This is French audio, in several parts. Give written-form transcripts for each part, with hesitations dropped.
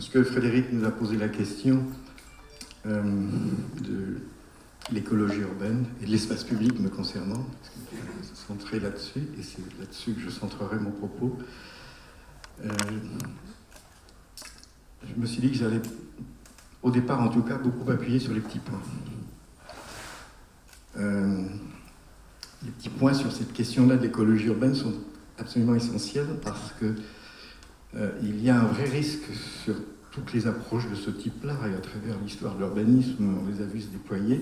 puisque Frédéric nous a posé la question de l'écologie urbaine et de l'espace public me concernant, parce que je vais se centrer là-dessus, et c'est là-dessus que je centrerai mon propos. Je me suis dit que j'allais, au départ en tout cas, beaucoup appuyer sur les petits points. Les petits points sur cette question-là de l'écologie urbaine sont absolument essentiels parce que il y a un vrai risque sur toutes les approches de ce type-là, et à travers l'histoire de l'urbanisme, on les a vus se déployer.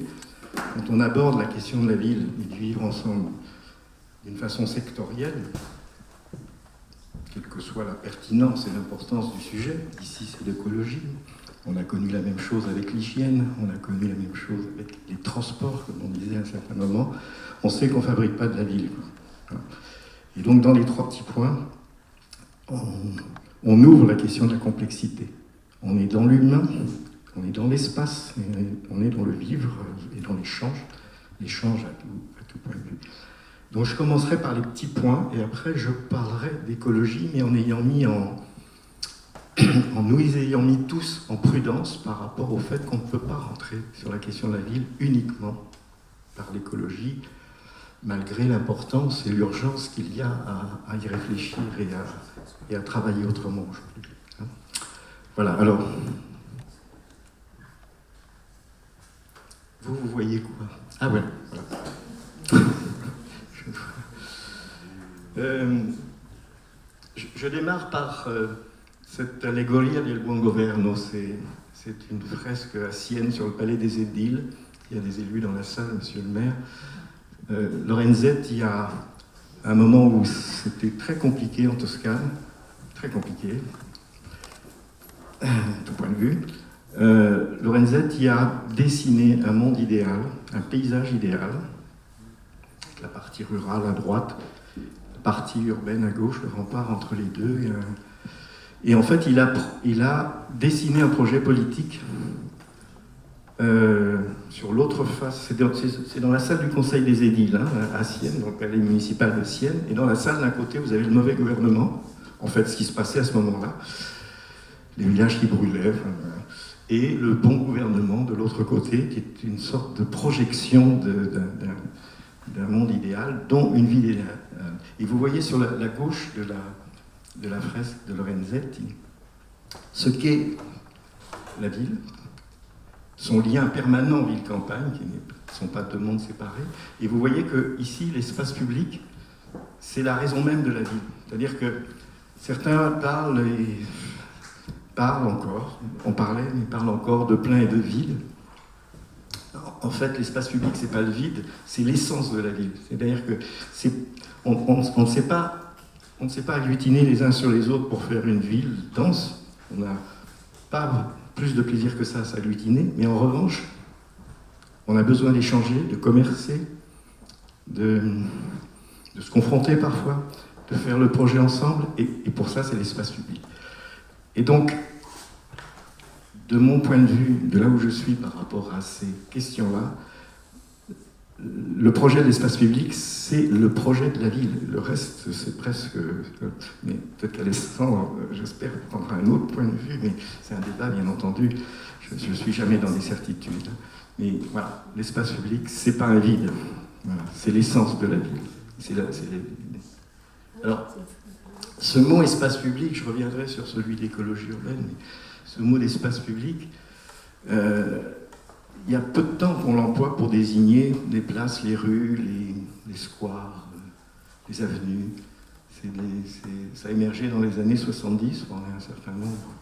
Quand on aborde la question de la ville et du vivre ensemble d'une façon sectorielle, quelle que soit la pertinence et l'importance du sujet, ici c'est l'écologie, on a connu la même chose avec l'hygiène, on a connu la même chose avec les transports, comme on disait à un certain moment, on sait qu'on ne fabrique pas de la ville. Et donc dans les trois petits points, on ouvre la question de la complexité. On est dans l'humain, on est dans l'espace, on est dans le vivre et dans l'échange à tout point de vue. Donc je commencerai par les petits points et après je parlerai d'écologie, mais en nous ayant mis tous en prudence par rapport au fait qu'on ne peut pas rentrer sur la question de la ville uniquement par l'écologie, malgré l'importance et l'urgence qu'il y a à y réfléchir et à travailler autrement aujourd'hui. Voilà, alors, vous voyez quoi? Ah ouais, voilà. Je démarre par cette Allegoria del Buon Governo. C'est une fresque à Sienne sur le palais des édiles. Il y a des élus dans la salle, monsieur le maire. Lorenzetti, il y a un moment où c'était très compliqué en Toscane, très compliqué, de tout point de vue. Lorenzetti a dessiné un monde idéal, un paysage idéal, la partie rurale à droite, la partie urbaine à gauche, le rempart entre les deux. Et en fait, il a dessiné un projet politique sur l'autre face. C'est dans la salle du Conseil des édiles, à Sienne, donc palais municipal de Sienne. Et dans la salle d'un côté, vous avez le mauvais gouvernement, en fait, ce qui se passait à ce moment-là, les villages qui brûlaient, et le bon gouvernement de l'autre côté, qui est une sorte de projection d'un monde idéal, dont une vie idéale. Et vous voyez sur la gauche de la fresque de Lorenzetti ce qu'est la ville, son lien permanent ville-campagne, qui ne sont pas deux mondes séparés. Et vous voyez que ici, l'espace public, c'est la raison même de la ville. C'est-à-dire que certains parlent encore, on parlait, mais parlent encore de plein et de vide. En fait, l'espace public, c'est pas le vide, c'est l'essence de la ville. C'est-à-dire que on ne sait pas agglutiner les uns sur les autres pour faire une ville dense. On n'a pas plus de plaisir que ça à s'agglutiner, mais en revanche, on a besoin d'échanger, de commercer, de se confronter parfois, de faire le projet ensemble, et pour ça, c'est l'espace public. Et donc, de mon point de vue, de là où je suis par rapport à ces questions-là, le projet de l'espace public, c'est le projet de la ville. Le reste, c'est presque... Mais peut-être qu'Alessandre, j'espère, prendra un autre point de vue, mais c'est un débat, bien entendu. Je ne suis jamais dans des certitudes. Mais voilà, l'espace public, c'est pas un vide. Voilà, c'est l'essence de la ville. Alors, ce mot espace public, je reviendrai sur celui d'écologie urbaine, mais ce mot d'espace public, il y a peu de temps qu'on l'emploie pour désigner les places, les rues, les squares, les avenues. Ça a émergé dans les années 70, pendant un certain nombre,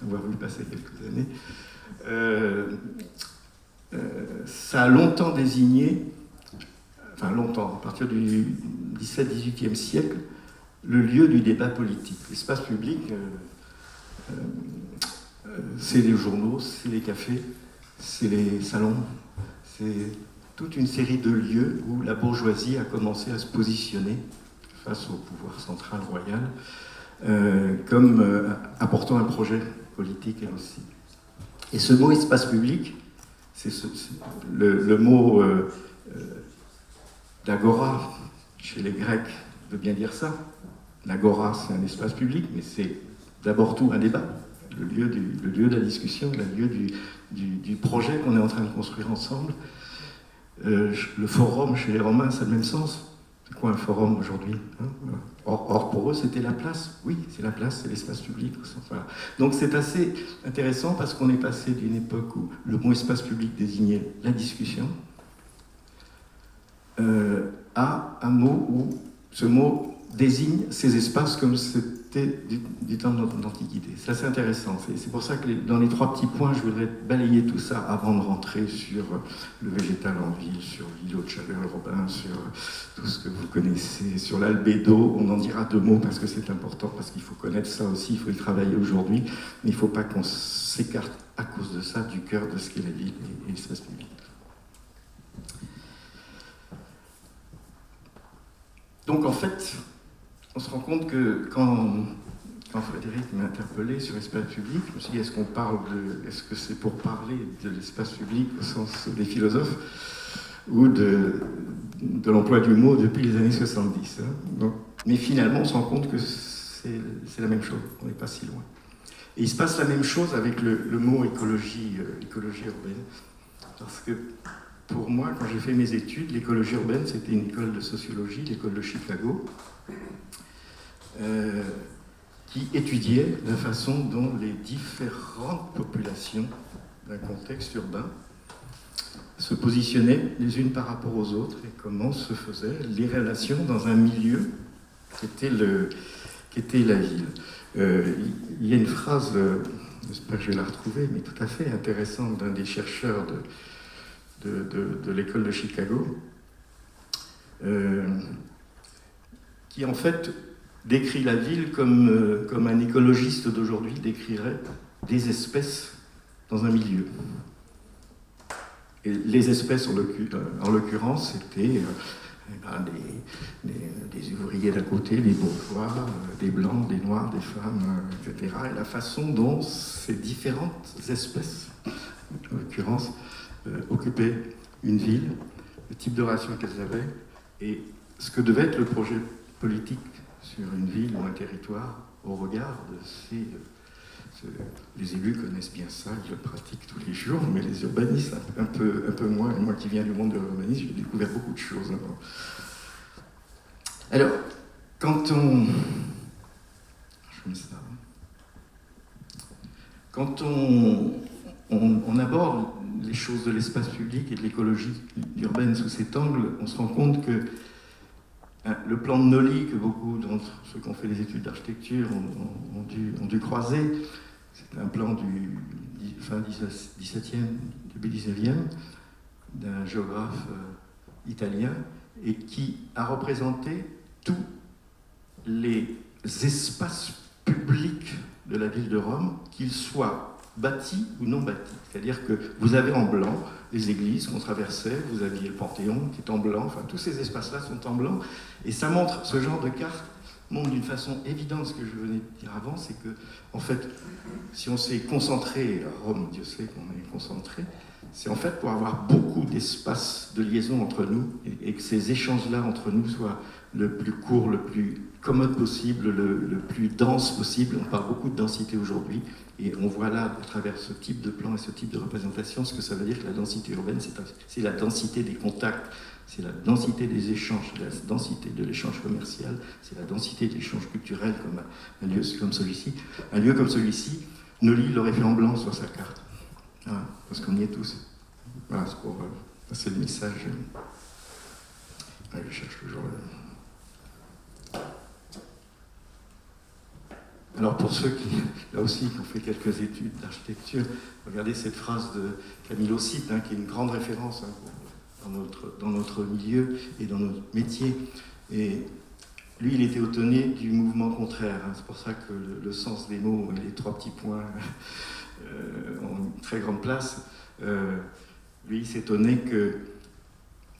avoir vu passer quelques années. Ça a longtemps désigné, enfin longtemps, à partir du XVIIe siècle, le lieu du débat politique. L'espace public, c'est les journaux, c'est les cafés, c'est les salons, c'est toute une série de lieux où la bourgeoisie a commencé à se positionner face au pouvoir central royal, comme apportant un projet politique elle aussi. Et ce mot espace public, c'est le mot d'agora, chez les Grecs, veut bien dire ça. L'agora, c'est un espace public, mais c'est d'abord tout un débat. le lieu de la discussion, le lieu du projet qu'on est en train de construire ensemble. Le forum chez les Romains, ça a le même sens. C'est quoi un forum aujourd'hui, hein? Or, pour eux, c'était la place. Oui, c'est la place, c'est l'espace public. Voilà. Donc c'est assez intéressant parce qu'on est passé d'une époque où le mot espace public désignait la discussion à un mot où ce mot désigne ces espaces comme c'était du temps de l'Antiquité. C'est assez intéressant. C'est pour ça que dans les 3 petits points, je voudrais balayer tout ça avant de rentrer sur le végétal en ville, sur l'îlot de chaleur urbain, sur tout ce que vous connaissez, sur l'albédo. On en dira 2 mots parce que c'est important, parce qu'il faut connaître ça aussi, il faut y travailler aujourd'hui, mais il ne faut pas qu'on s'écarte à cause de ça du cœur de ce qu'est la ville et l'espace public. Donc en fait, on se rend compte que quand Frédéric m'a interpellé sur l'espace public, je me suis dit, est-ce que c'est pour parler de l'espace public au sens des philosophes ou de l'emploi du mot depuis les années 70, hein. Donc, mais finalement, on se rend compte que c'est la même chose, on n'est pas si loin. Et il se passe la même chose avec le mot écologie urbaine, parce que pour moi, quand j'ai fait mes études, l'écologie urbaine, c'était une école de sociologie, l'école de Chicago, qui étudiait la façon dont les différentes populations d'un contexte urbain se positionnaient les unes par rapport aux autres et comment se faisaient les relations dans un milieu qui était la ville. Il y a une phrase, j'espère que je vais la retrouver, mais tout à fait intéressante d'un des chercheurs de l'école de Chicago, qui en fait décrit la ville comme un écologiste d'aujourd'hui décrirait des espèces dans un milieu. Et les espèces, en l'occurrence, c'était des ouvriers d'un côté, des bourgeois, des blancs, des noirs, des femmes, etc. Et la façon dont ces différentes espèces, en l'occurrence, occupaient une ville, le type de relation qu'elles avaient, et ce que devait être le projet politique sur une ville ou un territoire au regard de les élus connaissent bien ça, ils le pratiquent tous les jours, mais les urbanistes un peu moins, et moi qui viens du monde de l'urbanisme, j'ai découvert beaucoup de choses. Alors, quand on aborde les choses de l'espace public et de l'écologie urbaine sous cet angle, on se rend compte que le plan de Nolly, que beaucoup d'entre ceux qui ont fait les études d'architecture ont dû croiser, c'est un plan du fin 17e, début 19e, d'un géographe italien, et qui a représenté tous les espaces publics de la ville de Rome, qu'ils soient bâtis ou non bâtis. C'est-à-dire que vous avez en blanc les églises qu'on traversait, vous aviez le Panthéon qui est en blanc, enfin tous ces espaces-là sont en blanc, et ça montre, ce genre de carte montre d'une façon évidente ce que je venais de dire avant, c'est que, en fait, si on s'est concentré, à Rome, Dieu sait qu'on est concentré, c'est en fait pour avoir beaucoup d'espace de liaison entre nous, et que ces échanges-là entre nous soient le plus court, le plus commode possible, le plus dense possible. On parle beaucoup de densité aujourd'hui, et on voit là, à travers ce type de plan et ce type de représentation, ce que ça veut dire que la densité urbaine, c'est la densité des contacts, c'est la densité des échanges, c'est la densité de l'échange commercial, c'est la densité de l'échange culturel comme un lieu comme celui-ci. Un lieu comme celui-ci, Nolly l'aurait fait en blanc sur sa carte, voilà, parce qu'on y est tous. Voilà, c'est pour passer le message. Ouais, je cherche toujours le... Alors pour ceux qui, là aussi, qui ont fait quelques études d'architecture, regardez cette phrase de Camille Ossite, qui est une grande référence dans notre milieu et dans notre métier. Et lui, il était étonné du mouvement contraire. C'est pour ça que le sens des mots et les 3 petits points ont une très grande place. Lui, il s'étonnait que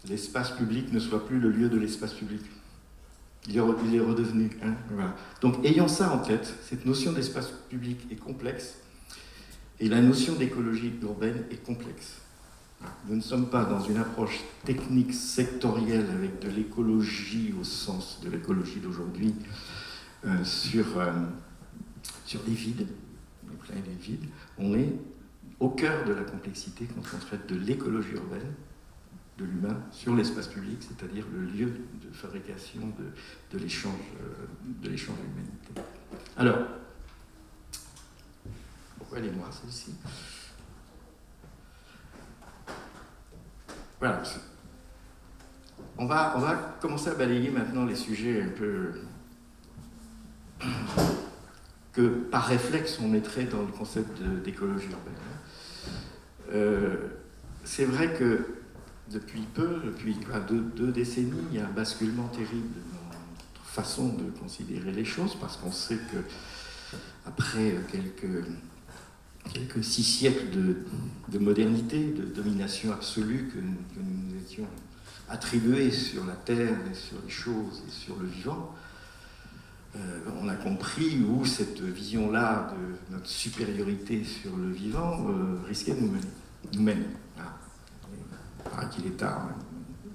l'espace public ne soit plus le lieu de l'espace public. Il est redevenu. Voilà. Donc, ayons ça en tête. Cette notion d'espace public est complexe et la notion d'écologie urbaine est complexe. Nous ne sommes pas dans une approche technique sectorielle avec de l'écologie au sens de l'écologie d'aujourd'hui sur des vides, pleins et des vides. On est au cœur de la complexité quand on traite de l'écologie urbaine, de l'humain, sur l'espace public, c'est-à-dire le lieu de fabrication de l'échange de l'humanité. Alors, pourquoi elle est noire celle-ci? Voilà. On va commencer à balayer maintenant les sujets un peu que par réflexe on mettrait dans le concept d'écologie urbaine. C'est vrai que depuis deux décennies, il y a un basculement terrible dans notre façon de considérer les choses, parce qu'on sait que après quelques 6 siècles de modernité, de domination absolue que nous étions attribués sur la terre et sur les choses et sur le vivant, on a compris où cette vision-là de notre supériorité sur le vivant risquait de nous mener. Voilà. Il paraît qu'il est tard,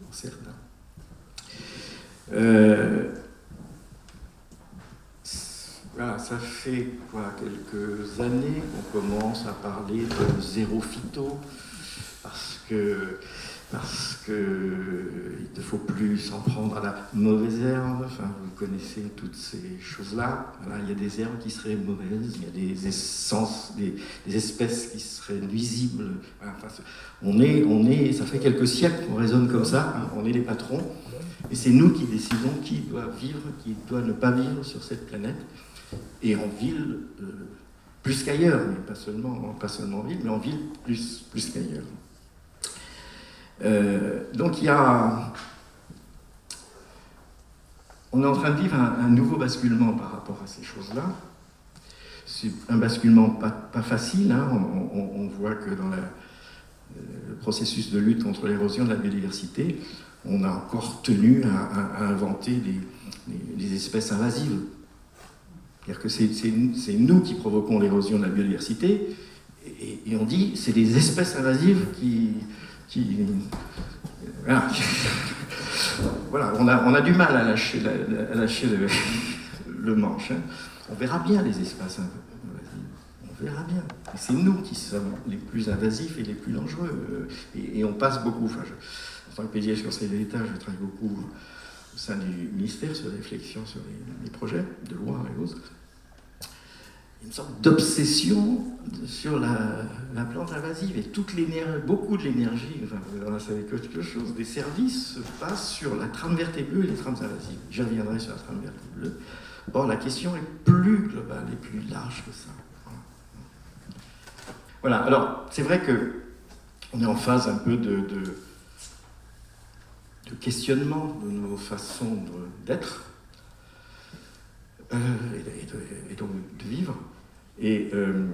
pour certains. Voilà, ça fait quelques années qu'on commence à parler de zéro phyto, parce que il ne faut plus s'en prendre à la mauvaise herbe. Enfin, vous connaissez toutes ces choses-là. Voilà, il y a des herbes qui seraient mauvaises, il y a des essences, des espèces qui seraient nuisibles. Voilà, enfin, ça fait quelques siècles qu'on raisonne comme ça. Hein, on est les patrons, et c'est nous qui décidons qui doit vivre, qui doit ne pas vivre sur cette planète. Et en ville, plus qu'ailleurs, mais pas seulement en ville, mais en ville plus qu'ailleurs. Donc on est en train de vivre un nouveau basculement par rapport à ces choses-là. C'est un basculement pas facile, hein. On voit que dans le processus de lutte contre l'érosion de la biodiversité, on a encore tenu à inventer des espèces invasives. C'est-à-dire que c'est nous qui provoquons l'érosion de la biodiversité, et on dit c'est des espèces invasives qui voilà, on a du mal à lâcher le manche. Hein. On verra bien les espaces invasives, on verra bien. Et c'est nous qui sommes les plus invasifs et les plus dangereux. Et on passe beaucoup. Enfin, en tant que PDG du Conseil d'État, je travaille beaucoup au sein du ministère sur la réflexion sur les projets de loi et autres. Une sorte d'obsession sur la plante invasive, et beaucoup de l'énergie, enfin, vous en savez quelque chose, des services se passent sur la trame verte et bleue et les trames invasives. J'y reviendrai sur la trame verte et bleue. Or, la question est plus globale et plus large que ça. Voilà, alors, c'est vrai qu'on est en phase un peu de questionnement de nos façons d'être et donc de vivre. Et il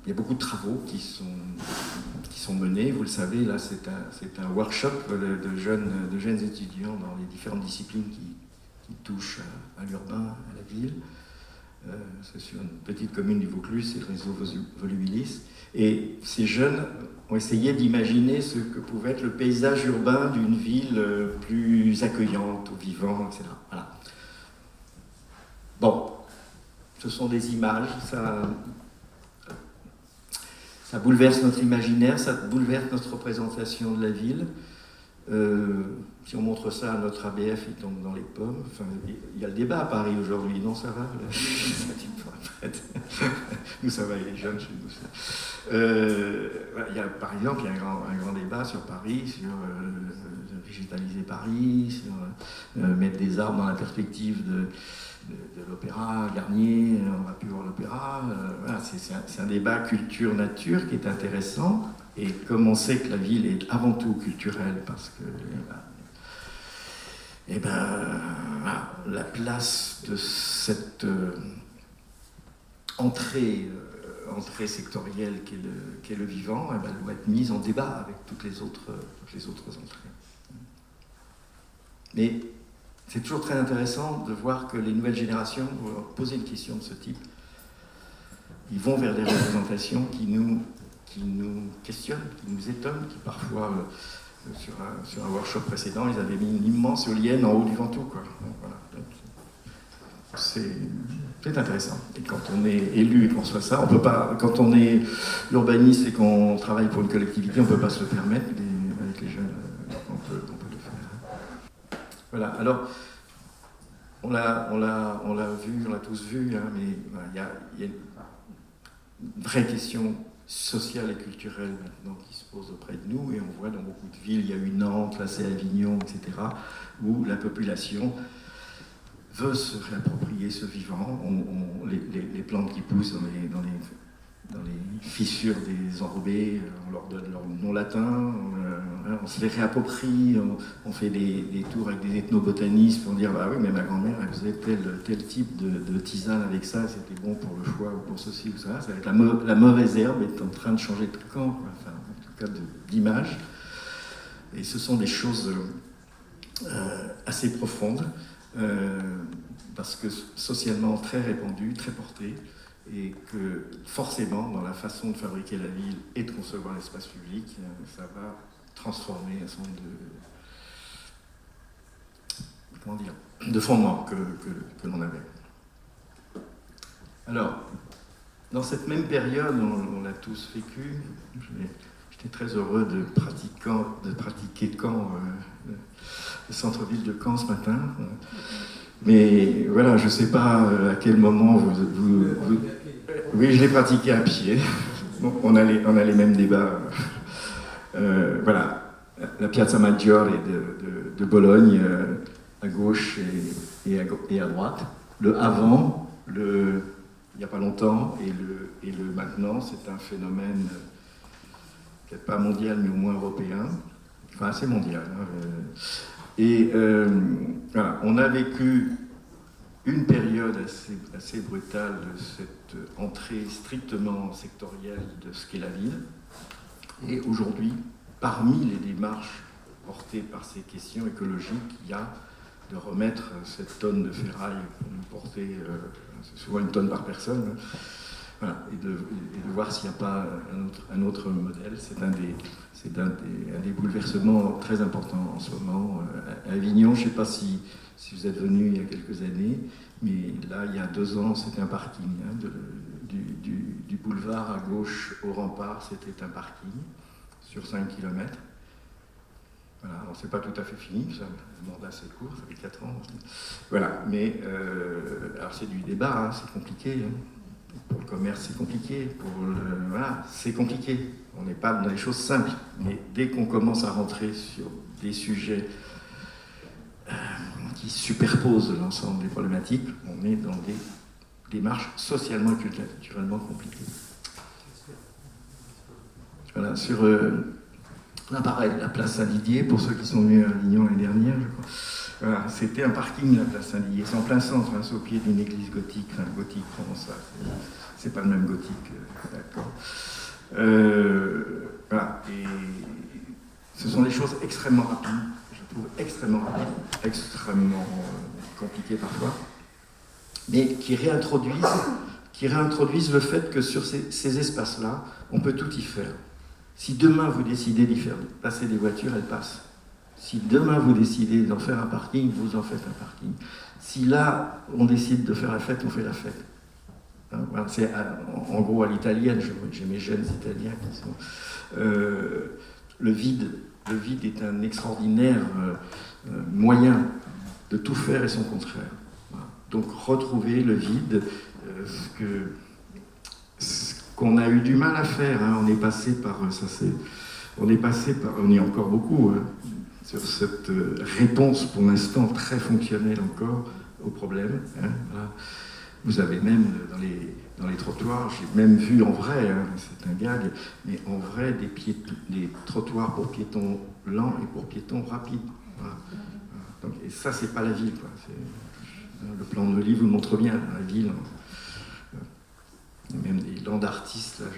y a beaucoup de travaux qui sont menés. Vous le savez, là, c'est un workshop de jeunes étudiants dans les différentes disciplines qui touchent à l'urbain, à la ville. C'est sur une petite commune du Vaucluse, c'est le réseau Volubilis. Et ces jeunes ont essayé d'imaginer ce que pouvait être le paysage urbain d'une ville plus accueillante, au vivant, etc. Voilà. Bon, ce sont des images, ça bouleverse notre imaginaire, ça bouleverse notre représentation de la ville. Si on montre ça à notre ABF, il tombe dans les pommes. Enfin, il y a le débat à Paris aujourd'hui, non, ça va? Nous, ça va, les jeunes chez nous. Par exemple, il y a un grand débat sur Paris, sur végétaliser Paris, sur mettre des arbres dans la perspective de l'opéra Garnier, on va plus voir l'opéra. Voilà, c'est un débat culture-nature qui est intéressant. Et comme on sait que la ville est avant tout culturelle, parce que la place de cette entrée sectorielle qu'est le vivant, elle doit être mise en débat avec toutes les autres entrées. Mais c'est toujours très intéressant de voir que les nouvelles générations vont leur poser une question de ce type. Ils vont vers des représentations qui nous questionnent, qui nous étonnent, qui parfois, sur un workshop précédent, ils avaient mis une immense éolienne en haut du Ventoux, quoi. Donc, voilà. c'est intéressant. Et quand on est élu et qu'on reçoit ça, on peut pas. Quand on est urbaniste et qu'on travaille pour une collectivité, on ne peut pas se le permettre. Avec les jeunes, on peut le faire. Voilà. Alors, on l'a vu, on l'a tous vu, hein, mais il y a une vraie question sociale et culturelle maintenant qui se pose auprès de nous, et on voit dans beaucoup de villes, il y a eu Nantes, là c'est Avignon, etc., où la population veut se réapproprier ce vivant. Les plantes qui poussent dans les fissures des enrobés, on leur donne leur nom latin, on se les réapproprie, on fait des tours avec des ethnobotanistes pour dire bah oui, mais ma grand-mère elle faisait tel type de tisane avec ça, c'était bon pour le foie ou pour ceci ou ça. Ça va être la mauvaise herbe est en train de changer de camp, quoi. Enfin, en tout cas d'image. Et ce sont des choses assez profondes, parce que socialement très répandues, très portées, et que forcément, dans la façon de fabriquer la ville et de concevoir l'espace public, ça va transformer un certain nombre de fondements que l'on avait. Alors, dans cette même période, on l'a tous vécu, j'étais très heureux de pratiquer Caen, le centre-ville de Caen ce matin. Mais voilà, je ne sais pas à quel moment vous... Oui, je l'ai pratiqué à pied. Bon, on a les mêmes débats. Voilà, la Piazza Maggiore de Bologne, à gauche et à droite. Le avant, il n'y a pas longtemps, et le maintenant, c'est un phénomène, peut-être pas mondial, mais au moins européen. Enfin, assez mondial. Voilà, on a vécu une période assez brutale de cette entrée strictement sectorielle de ce qu'est la ville. Et aujourd'hui, parmi les démarches portées par ces questions écologiques, il y a de remettre cette tonne de ferraille pour nous porter, c'est souvent une tonne par personne, voilà, et de voir s'il n'y a pas un autre modèle. C'est un des bouleversements très importants en ce moment. À Avignon, je ne sais pas si vous êtes venu il y a quelques années, mais là, il y a 2 ans, c'était un parking. Hein, du boulevard à gauche au rempart, c'était un parking sur 5 km. Voilà, alors c'est pas tout à fait fini, ça un mandat assez court, ça fait 4 ans. Voilà, mais alors c'est du débat, hein, c'est compliqué. Hein. Pour le commerce, c'est compliqué. Voilà, c'est compliqué. On n'est pas dans les choses simples. Mais dès qu'on commence à rentrer sur des sujets qui superposent l'ensemble des problématiques, on est dans des démarches socialement et culturellement compliquées. Voilà, sur là, pareil, la place Saint-Didier, pour ceux qui sont venus à Avignon l'année dernière, je crois. Voilà, c'était un parking, la place Saint-Didier. C'est en plein centre, hein, c'est au pied d'une église gothique, enfin gothique provençal. C'est pas le même gothique, d'accord. Voilà, et ce sont des choses extrêmement rapides, je trouve extrêmement rapides, extrêmement compliquées parfois, mais qui réintroduisent le fait que sur ces espaces-là, on peut tout y faire. Si demain vous décidez d'y faire passer des voitures, elles passent. Si demain vous décidez d'en faire un parking, vous en faites un parking. Si là, on décide de faire la fête, on fait la fête. Hein, voilà, c'est en gros à l'italienne, j'ai mes jeunes italiens qui sont... le vide est un extraordinaire moyen de tout faire et son contraire. Voilà. Donc retrouver le vide, ce qu'on a eu du mal à faire, hein, on est passé par on est encore beaucoup sur cette réponse pour l'instant très fonctionnelle encore au problème. Hein, voilà. Vous avez même dans les trottoirs, j'ai même vu en vrai, hein, c'est un gag, mais en vrai des trottoirs pour piétons lents et pour piétons rapides. Voilà. Donc, et ça, c'est pas la ville, quoi. Le plan de livre vous le montre bien, la ville. Il y a même des lands d'artistes, là,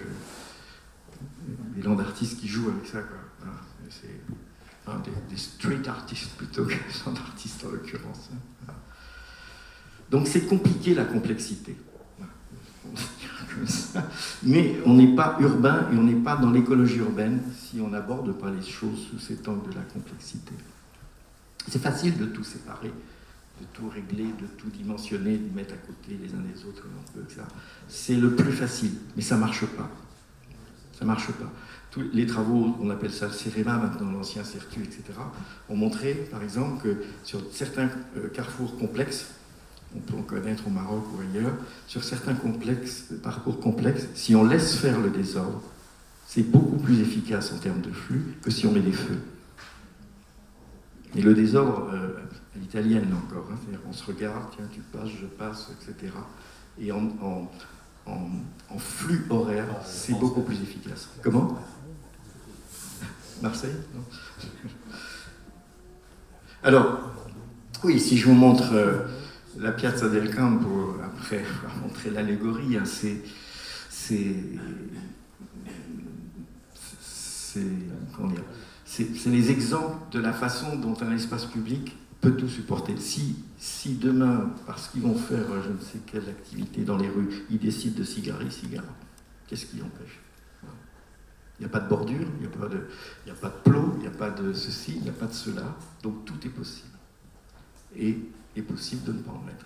des lands d'artistes qui jouent avec ça, quoi. Voilà. C'est des street artistes plutôt que des lands d'artistes en l'occurrence. Voilà. Donc c'est compliqué la complexité. Mais on n'est pas urbain et on n'est pas dans l'écologie urbaine si on n'aborde pas les choses sous cet angle de la complexité. C'est facile de tout séparer de tout régler, de tout dimensionner, de mettre à côté les uns des autres comme on peut, etc. C'est le plus facile, mais ça ne marche pas. Ça ne marche pas. Tous les travaux, on appelle ça le CEREMA maintenant, l'ancien CERTU, etc., ont montré, par exemple, que sur certains carrefours complexes, on peut en connaître au Maroc ou ailleurs, sur certains parcours complexes, si on laisse faire le désordre, c'est beaucoup plus efficace en termes de flux que si on met des feux. Et le désordre, à l'italienne encore, hein, c'est-à-dire on se regarde, tiens, tu passes, je passe, etc. Et en flux horaire, c'est beaucoup plus efficace. Comment ? Marseille ? Non. Alors, oui, si je vous montre la Piazza del Campo, après montrer l'allégorie, hein, c'est les exemples de la façon dont un espace public peut tout supporter. Si demain, parce qu'ils vont faire je ne sais quelle activité dans les rues, ils décident de cigarer, qu'est-ce qui empêche ? Il n'y a pas de bordure, il n'y a pas de plot, il n'y a pas de ceci, il n'y a pas de cela. Donc tout est possible. Et il est possible de ne pas en mettre.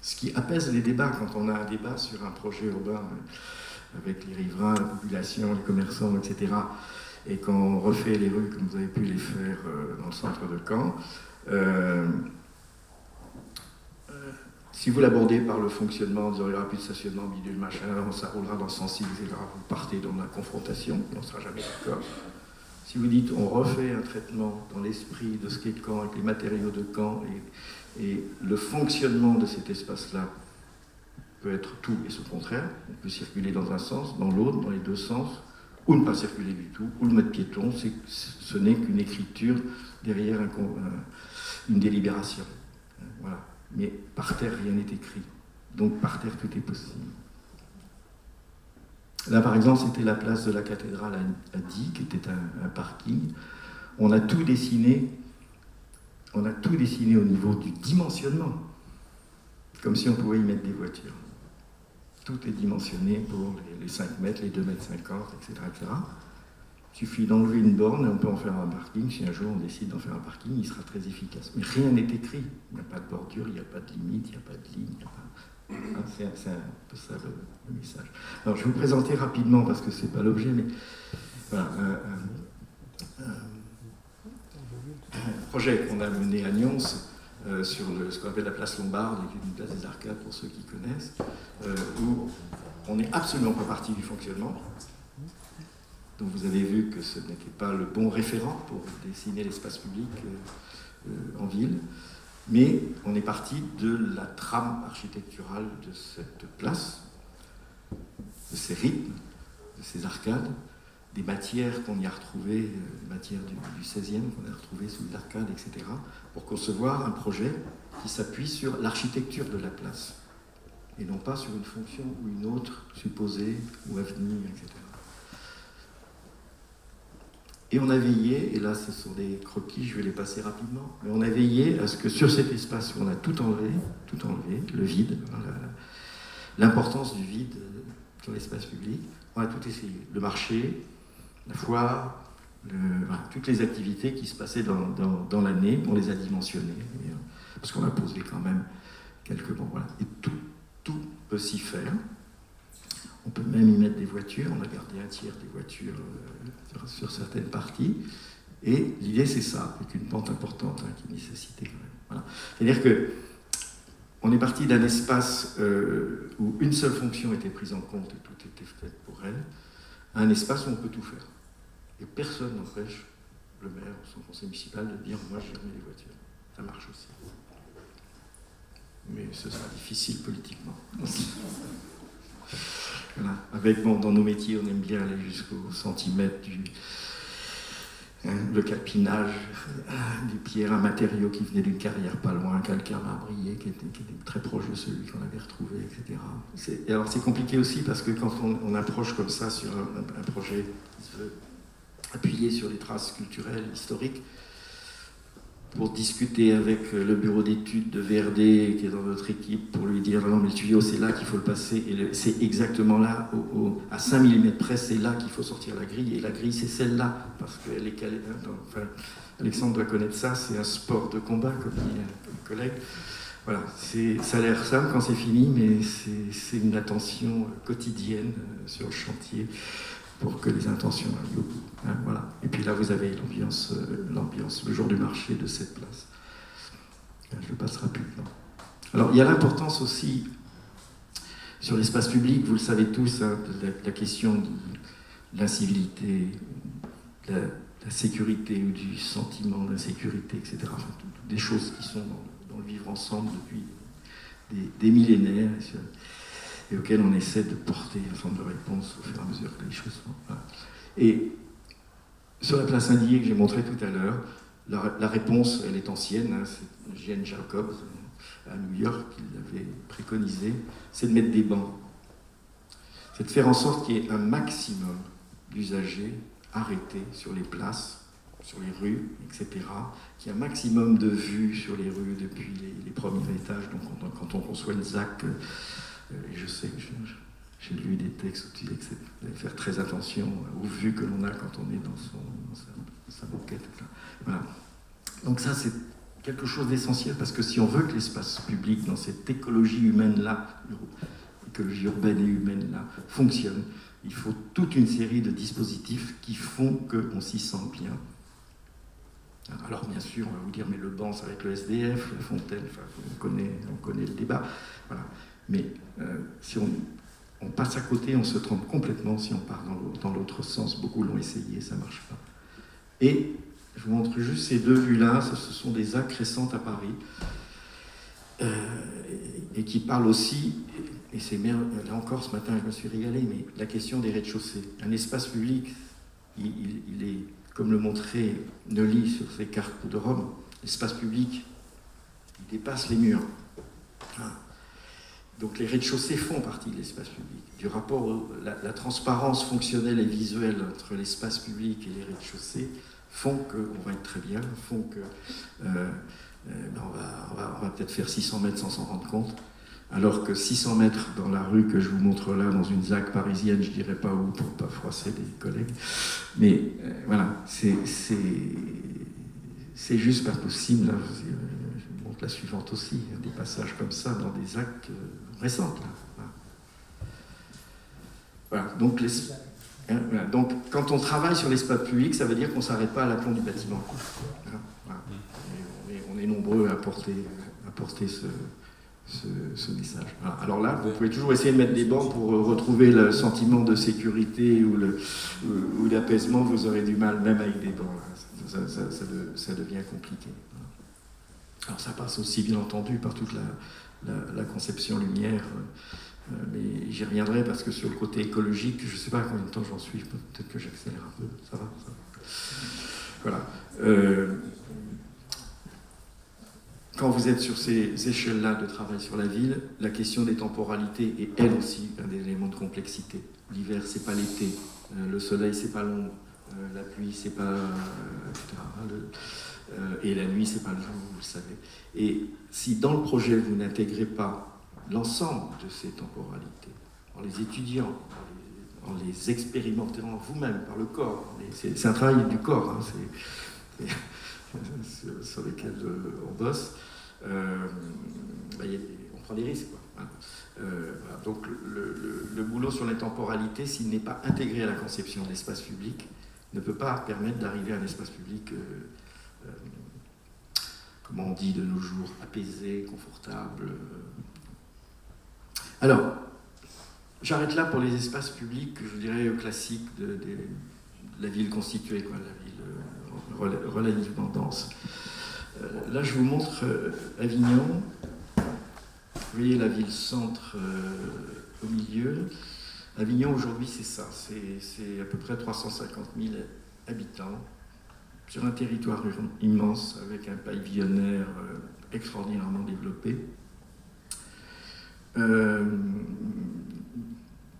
Ce qui apaise les débats quand on a un débat sur un projet urbain avec les riverains, la population, les commerçants, etc. Et quand on refait les rues comme vous avez pu les faire dans le centre de Caen, si vous l'abordez par le fonctionnement, en disant il n'y aura plus de stationnement, bidule, machin, ça roulera dans le sens X, etc. Vous partez dans la confrontation, et on ne sera jamais d'accord. Si vous dites on refait un traitement dans l'esprit de ce qu'est Caen, avec les matériaux de Caen, et le fonctionnement de cet espace-là peut être tout et son contraire, on peut circuler dans un sens, dans l'autre, dans les deux sens, ou ne pas circuler du tout, ou le mode piéton, ce n'est qu'une écriture derrière une délibération. Voilà. Mais par terre, rien n'est écrit. Donc par terre, tout est possible. Là, par exemple, c'était la place de la cathédrale à Die, qui était un parking. On a tout dessiné au niveau du dimensionnement, comme si on pouvait y mettre des voitures. Tout est dimensionné pour les 5 mètres, les 2,50 mètres, etc., etc. Il suffit d'enlever une borne et on peut en faire un parking. Si un jour on décide d'en faire un parking, il sera très efficace. Mais rien n'est écrit. Il n'y a pas de bordure, il n'y a pas de limite, il n'y a pas de ligne. C'est un peu ça le message. Alors je vais vous présenter rapidement, parce que ce n'est pas l'objet, mais voilà, un projet qu'on a mené à Nyons, sur ce qu'on appelle la place Lombarde, qui est une place des arcades pour ceux qui connaissent, où on n'est absolument pas parti du fonctionnement. Donc vous avez vu que ce n'était pas le bon référent pour dessiner l'espace public en ville, mais on est parti de la trame architecturale de cette place, de ces rythmes, de ces arcades, des matières qu'on y a retrouvées, des matières du 16e qu'on a retrouvées sous l'arcade, etc., pour concevoir un projet qui s'appuie sur l'architecture de la place, et non pas sur une fonction ou une autre supposée ou à venir, etc. Et on a veillé, et là ce sont des croquis, je vais les passer rapidement, mais on a veillé à ce que sur cet espace où on a tout enlevé, le vide, l'importance du vide dans l'espace public, on a tout essayé. Le marché, la foire, toutes les activités qui se passaient dans l'année, on les a dimensionnées, parce qu'on a posé quand même quelques bons. Voilà. Et tout peut s'y faire. On peut même y mettre des voitures, on a gardé un tiers des voitures sur certaines parties. Et l'idée, c'est ça, avec une pente importante qui est nécessitée quand même. Voilà. C'est-à-dire qu'on est parti d'un espace où une seule fonction était prise en compte et tout était fait pour elle, à un espace où on peut tout faire. Et personne n'empêche le maire ou son conseil municipal de dire « moi, je remets les voitures ». Ça marche aussi. Mais ce sera difficile politiquement. Voilà. Avec, dans nos métiers, on aime bien aller jusqu'au centimètre le capinage des pierres, un matériau qui venait d'une carrière pas loin, un calcaire marbrier qui était très proche de celui qu'on avait retrouvé, etc. Et alors c'est compliqué aussi parce que quand on approche comme ça sur un projet qui se veut appuyer sur les traces culturelles, historiques, pour discuter avec le bureau d'études de VRD qui est dans votre équipe pour lui dire non mais le tuyau c'est là qu'il faut le passer et c'est exactement là, à 5 mm près, c'est là qu'il faut sortir la grille et la grille c'est celle-là parce qu'elle est calée. Enfin, Alexandre doit connaître ça, c'est un sport de combat comme dit un collègue. Voilà, ça a l'air simple quand c'est fini, mais c'est une attention quotidienne sur le chantier pour que les intentions aillent au bout. Hein, voilà. Et puis là, vous avez l'ambiance, le jour du marché de cette place. Je le passe rapidement. Alors, il y a l'importance aussi sur l'espace public, vous le savez tous, hein, de la question de l'incivilité, de la sécurité ou du sentiment d'insécurité, etc. Enfin, des choses qui sont dans le vivre ensemble depuis des millénaires et auxquelles on essaie de porter une forme de réponse au fur et à mesure que les choses sont. Voilà. Et sur la place Indier que j'ai montrée tout à l'heure, la réponse, elle est ancienne, hein, c'est Jane Jacobs à New York qui l'avait préconisé, c'est de mettre des bancs. C'est de faire en sorte qu'il y ait un maximum d'usagers arrêtés sur les places, sur les rues, etc., qu'il y ait un maximum de vues sur les rues depuis les premiers étages. Donc quand on conçoit une ZAC, et je sais que j'ai lu des textes où tu disais que il faut faire très attention aux vues que l'on a quand on est dans sa moquette. Voilà. Donc ça, c'est quelque chose d'essentiel, parce que si on veut que l'espace public, dans cette écologie humaine-là, écologie urbaine et humaine-là, fonctionne, il faut toute une série de dispositifs qui font qu'on s'y sent bien. Alors bien sûr, on va vous dire, mais le banc, ça va être le SDF, la fontaine, enfin, on connaît le débat. Voilà. Mais si on passe à côté, on se trompe complètement si on part dans l'autre sens. Beaucoup l'ont essayé, ça ne marche pas. Et je vous montre juste ces deux vues-là, ce sont des actes récentes à Paris, et qui parlent aussi, et c'est bien, là encore ce matin je me suis régalé, mais la question des rez-de-chaussée. Un espace public, il est, comme le montrait Neuilly sur ses cartes de Rome, l'espace public, il dépasse les murs. Hein. Donc les rez-de-chaussée font partie de l'espace public. Du rapport, la transparence fonctionnelle et visuelle entre l'espace public et les rez-de-chaussée font qu'on va être très bien, font que on va peut-être faire 600 mètres sans s'en rendre compte, alors que 600 mètres dans la rue que je vous montre là, dans une ZAC parisienne, je ne dirais pas où pour ne pas froisser des collègues, mais voilà, c'est juste pas possible. Là, je vous montre la suivante aussi, des passages comme ça dans des ZAC récentes. Là. Voilà, donc voilà. Donc, quand on travaille sur l'espace public, ça veut dire qu'on ne s'arrête pas à l'aplomb du bâtiment. Voilà. On est nombreux à porter ce message. Voilà. Alors là, vous pouvez toujours essayer de mettre des bancs pour retrouver le sentiment de sécurité ou d'apaisement. Vous aurez du mal, même avec des bancs. Ça devient compliqué. Alors ça passe aussi, bien entendu, par toute la conception lumière. Mais j'y reviendrai parce que sur le côté écologique, je ne sais pas combien de temps j'en suis, peut-être que j'accélère un peu, ça va. Voilà. Quand vous êtes sur ces échelles-là de travail sur la ville, la question des temporalités est elle aussi un des éléments de complexité. L'hiver, c'est pas l'été, le soleil, c'est pas l'ombre, la pluie, c'est pas... et la nuit, c'est pas le jour, vous le savez. Et si dans le projet, vous n'intégrez pas l'ensemble de ces temporalités, en les étudiant, en les expérimentant vous-même par le corps. C'est un travail du corps, hein, sur lequel on bosse. On prend des risques. Quoi, hein. Voilà. Donc le boulot sur les temporalités, s'il n'est pas intégré à la conception de l'espace public, ne peut pas permettre d'arriver à un espace public, comment on dit de nos jours, apaisé, confortable. Alors, j'arrête là pour les espaces publics, je dirais classiques de la ville constituée, quoi, la ville relativement dense. Là, je vous montre Avignon. Vous voyez la ville-centre au milieu. Avignon, aujourd'hui, c'est ça. C'est à peu près 350 000 habitants, sur un territoire immense, avec un pavillonnaire extraordinairement développé.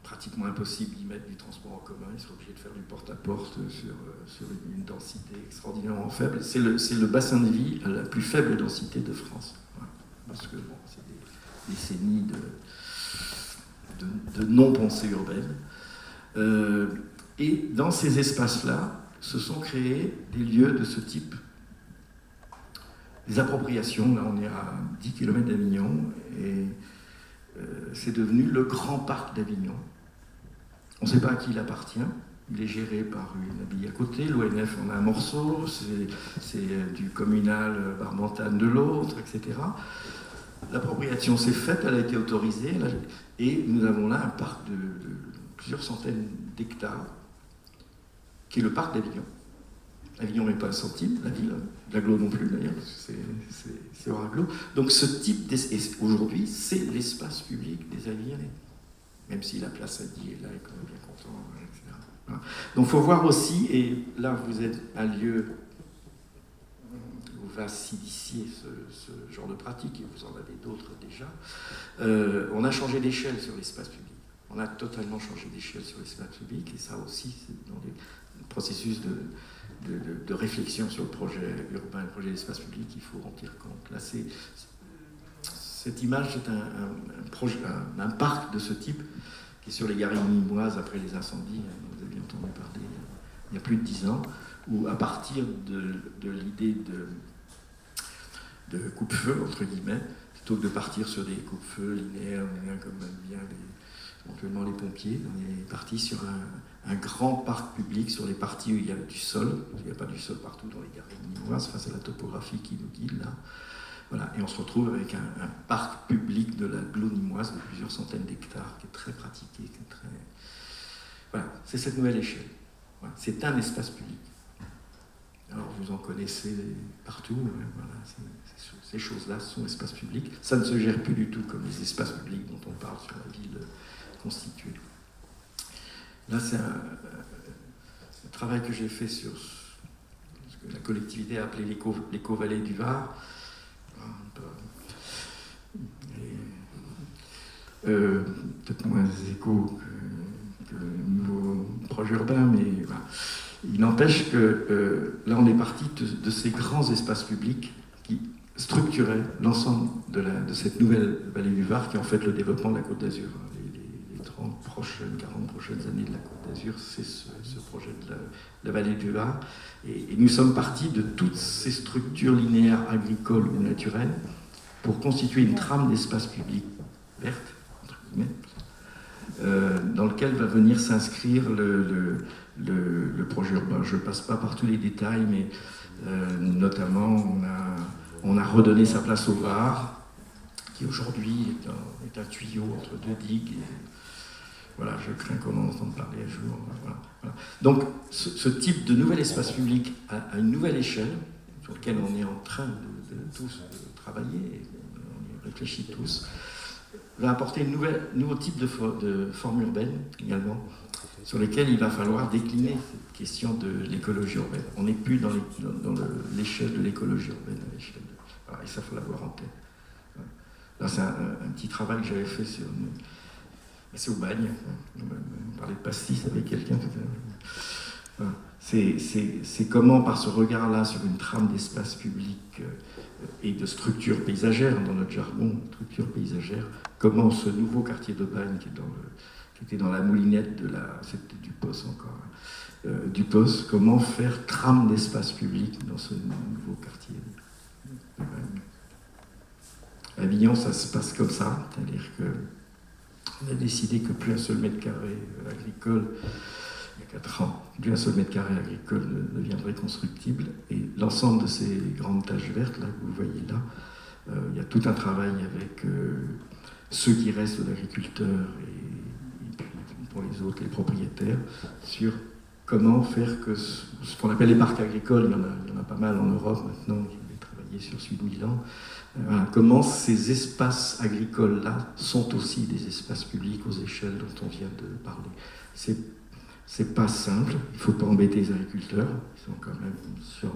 pratiquement impossible d'y mettre du transport en commun, ils sont obligés de faire du porte-à-porte sur une densité extraordinairement faible. C'est le bassin de vie à la plus faible densité de France. Voilà. Parce que bon, c'est des décennies de non-pensée urbaine. Et dans ces espaces-là, se sont créés des lieux de ce type. Des appropriations, là on est à 10 km d'Avignon, et c'est devenu le grand parc d'Avignon. On ne sait pas à qui il appartient, il est géré par une abbaye à côté, l'ONF en a un morceau, c'est du communal Barbentane de l'autre, etc. L'appropriation s'est faite, elle a été autorisée, et nous avons là un parc de plusieurs centaines d'hectares, qui est le parc d'Avignon. Avignon n'est pas un centime, la ville, l'aglo non plus d'ailleurs, c'est hors aglo. Donc ce type, aujourd'hui, c'est l'espace public des Avignonnais. Même si la place Adi est là et qu'on est bien content, etc. Voilà. Donc il faut voir aussi, et là vous êtes un lieu où va s'initier ce genre de pratique, et vous en avez d'autres déjà, on a changé d'échelle sur l'espace public. On a totalement changé d'échelle sur l'espace public, et ça aussi, c'est dans les processus de réflexion sur le projet urbain, le projet d'espace public, il faut en tenir compte. Là, cette image, c'est un parc de ce type qui est sur les garrigues nîmoises après les incendies, vous avez entendu parler il y a plus de 10 ans, où à partir de l'idée de coupe-feu, entre guillemets, plutôt que de partir sur des coupe-feux linéaires, comme bien éventuellement les pompiers, on est parti sur un grand parc public sur les parties où il y a du sol. Il n'y a pas du sol partout dans les garrigues nîmoises, face à la topographie qui nous guide là. Voilà. Et on se retrouve avec un parc public de la nîmoise de plusieurs centaines d'hectares qui est très pratiqué, qui est très... Voilà, c'est cette nouvelle échelle. Voilà. C'est un espace public. Alors vous en connaissez partout, voilà, ces choses-là sont espaces publics. Ça ne se gère plus du tout comme les espaces publics dont on parle sur la ville constituée. Là, c'est un travail que j'ai fait sur ce que la collectivité a appelé l'éco-vallée du Var. Peut-être moins éco que le nouveau projet urbain, mais voilà. Il n'empêche que là, on est parti de ces grands espaces publics qui structuraient l'ensemble de cette nouvelle vallée du Var, qui est en fait le développement de la Côte d'Azur. Les 30 prochaines, 40 prochaines années de la Côte d'Azur, c'est ce projet de la vallée du Var. Et nous sommes partis de toutes ces structures linéaires agricoles ou naturelles pour constituer une trame d'espace public verte, entre guillemets, dans lequel va venir s'inscrire le projet urbain. Je ne passe pas par tous les détails, mais notamment on a redonné sa place au Var, qui aujourd'hui est un tuyau entre deux digues. Et, voilà, je crains qu'on en entende parler un jour. Voilà. Donc ce type de nouvel espace public à une nouvelle échelle, sur lequel on est en train de tous travailler, et on y réfléchit tous, va apporter un nouveau type de forme urbaine également, sur lesquelles il va falloir décliner cette question de l'écologie urbaine. On n'est plus dans l'échelle de l'écologie urbaine, voilà, et ça, il faut l'avoir en tête. Là, c'est un petit travail que j'avais fait c'est au Bagne. On parlait de pastis avec quelqu'un tout à l'heure. C'est comment, par ce regard-là, sur une trame d'espace public et de structure paysagère, dans notre jargon, structure paysagère, comment ce nouveau quartier de Bagne, qui était dans la moulinette c'était du POS encore, du POS, comment faire trame d'espace public dans ce nouveau quartier de Bagne. À Avignon, ça se passe comme ça, c'est-à-dire qu'on a décidé que plus un seul mètre carré agricole, il y a 4 ans, plus un seul mètre carré agricole ne deviendrait constructible, et l'ensemble de ces grandes taches vertes, là, que vous voyez là, il y a tout un travail avec ceux qui restent d'agriculteurs et puis pour les autres, les propriétaires, sur comment faire que ce qu'on appelle les parcs agricoles, il y en a pas mal en Europe maintenant, je vais travailler sur celui de Milan, comment ces espaces agricoles-là sont aussi des espaces publics aux échelles dont on vient de parler. C'est pas simple, il ne faut pas embêter les agriculteurs, ils sont quand même sur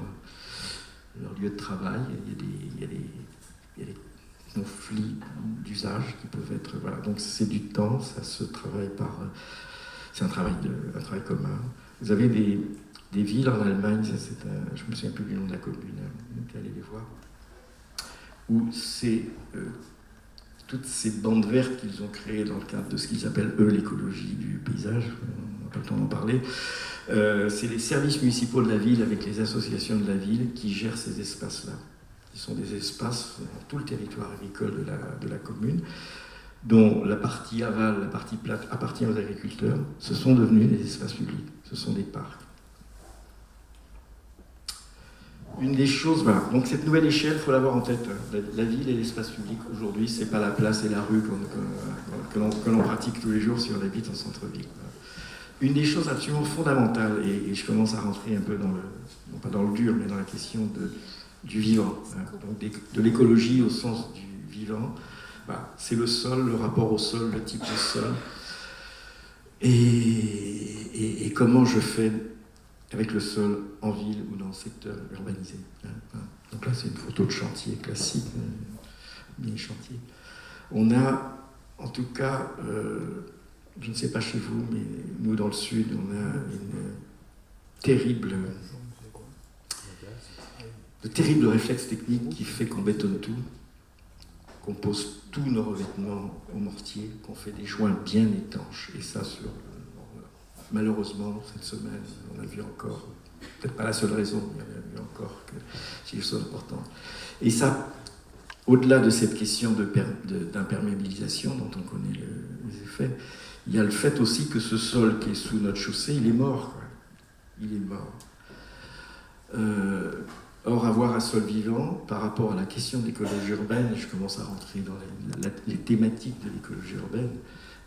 leur lieu de travail, il y a des conflits d'usage qui peuvent être... Voilà. Donc c'est du temps, ça se travaille par... C'est un travail commun. Vous avez des villes en Allemagne, je ne me souviens plus du nom de la commune, on était allé les voir, où c'est toutes ces bandes vertes qu'ils ont créées dans le cadre de ce qu'ils appellent, eux, l'écologie du paysage, on n'a pas le temps d'en parler. C'est les services municipaux de la ville avec les associations de la ville qui gèrent ces espaces-là. Qui sont des espaces dans tout le territoire agricole de la commune, dont la partie aval, la partie plate appartient aux agriculteurs. Ce sont devenus des espaces publics, ce sont des parcs. Une des choses, voilà, donc cette nouvelle échelle, il faut l'avoir en tête. La ville et l'espace public, aujourd'hui, ce n'est pas la place et la rue que l'on pratique tous les jours si on habite en centre-ville. Une des choses absolument fondamentales, et je commence à rentrer un peu dans non pas dans le dur, mais dans la question du vivant, hein, donc de l'écologie au sens du vivant, bah, c'est le sol, le rapport au sol, le type de sol, et comment je fais avec le sol en ville ou dans le secteur urbanisé. Hein. Donc là, c'est une photo de chantier classique, mini-chantier. On a, en tout cas, je ne sais pas chez vous, mais nous, dans le Sud, on a de terribles réflexes techniques qui fait qu'on bétonne tout, qu'on pose tous nos revêtements au mortier, qu'on fait des joints bien étanches. Et ça, malheureusement, cette semaine, on a vu encore, peut-être pas la seule raison, mais il y a vu encore que c'est une chose importante. Et ça, au-delà de cette question d'imperméabilisation dont on connaît les effets, il y a le fait aussi que ce sol qui est sous notre chaussée, il est mort. Quoi. Il est mort. Or, avoir un sol vivant, par rapport à la question de l'écologie urbaine, je commence à rentrer dans les thématiques de l'écologie urbaine,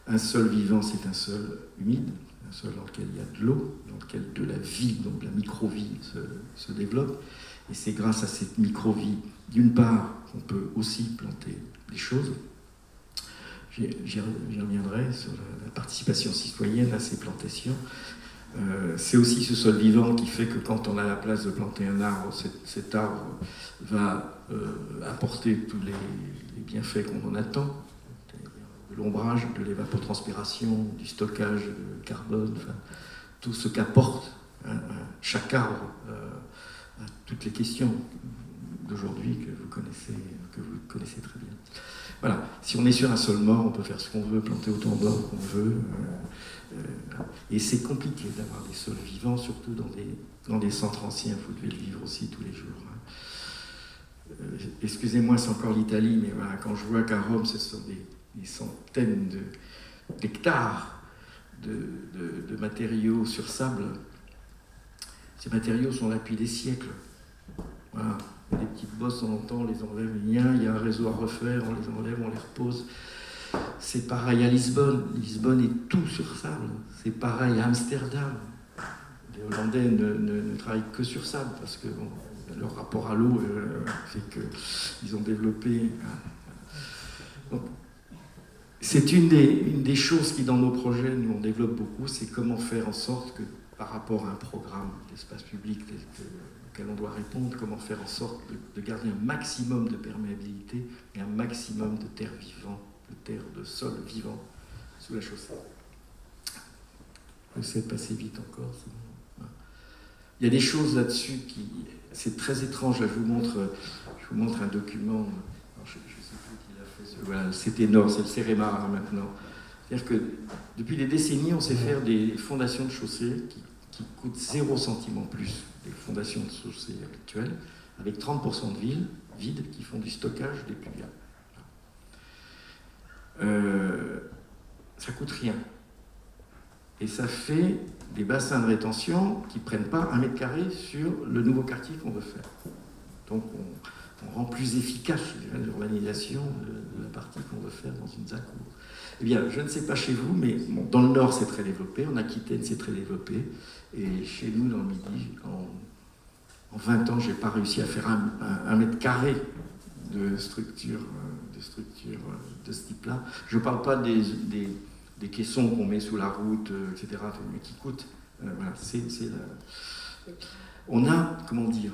un sol vivant, c'est un sol humide, un sol dans lequel il y a de l'eau, dans lequel de la vie, donc la micro-vie se développe. Et c'est grâce à cette micro-vie, d'une part, qu'on peut aussi planter des choses. J'y reviendrai sur la participation citoyenne à ces plantations. C'est aussi ce sol vivant qui fait que quand on a la place de planter un arbre, cet arbre va apporter tous les bienfaits qu'on en attend, de l'ombrage, de l'évapotranspiration, du stockage de carbone, enfin, tout ce qu'apporte chaque arbre à toutes les questions d'aujourd'hui que vous connaissez très bien. Voilà, si on est sur un sol mort, on peut faire ce qu'on veut, planter autant d'arbres qu'on veut. Et c'est compliqué d'avoir des sols vivants, surtout dans des centres anciens. Vous devez le vivre aussi tous les jours. Excusez-moi, c'est encore l'Italie, mais voilà, quand je vois qu'à Rome, ce sont des centaines d'hectares de matériaux sur sable, ces matériaux sont là depuis des siècles. Voilà. Il y a des petites bosses, on entend, on les enlève, il y a un réseau à refaire, on les enlève, on les repose. C'est pareil à Lisbonne. Lisbonne est tout sur sable. C'est pareil à Amsterdam. Les Hollandais ne travaillent que sur sable parce que bon, leur rapport à l'eau fait qu'ils ont développé. Donc, c'est une des choses qui, dans nos projets, nous on développe beaucoup, c'est comment faire en sorte que, par rapport à un programme d'espace public auquel on doit répondre, comment faire en sorte de garder un maximum de perméabilité et un maximum de terre vivante, de sol vivant sous la chaussée. J'essaie de passer vite encore. Il y a des choses là-dessus c'est très étrange. Là, je vous montre un document. Alors, je ne sais plus qui l'a fait. Voilà, c'est énorme, c'est le CEREMA maintenant. C'est-à-dire que depuis des décennies, on sait faire des fondations de chaussées qui coûtent 0 centime en plus des fondations de chaussées actuelles, avec 30% de villes vides qui font du stockage des pluviales. Ça coûte rien. Et ça fait des bassins de rétention qui ne prennent pas 1 mètre carré sur le nouveau quartier qu'on veut faire. Donc on rend plus efficace l'urbanisation de la partie qu'on veut faire dans une ZAC. Eh bien, je ne sais pas chez vous, mais bon, dans le Nord c'est très développé, en Aquitaine c'est très développé, et chez nous dans le Midi, en 20 ans, je n'ai pas réussi à faire 1 mètre carré de structure de ce type-là. Je ne parle pas des caissons qu'on met sous la route, etc., mais qui coûtent. Voilà, on a, comment dire,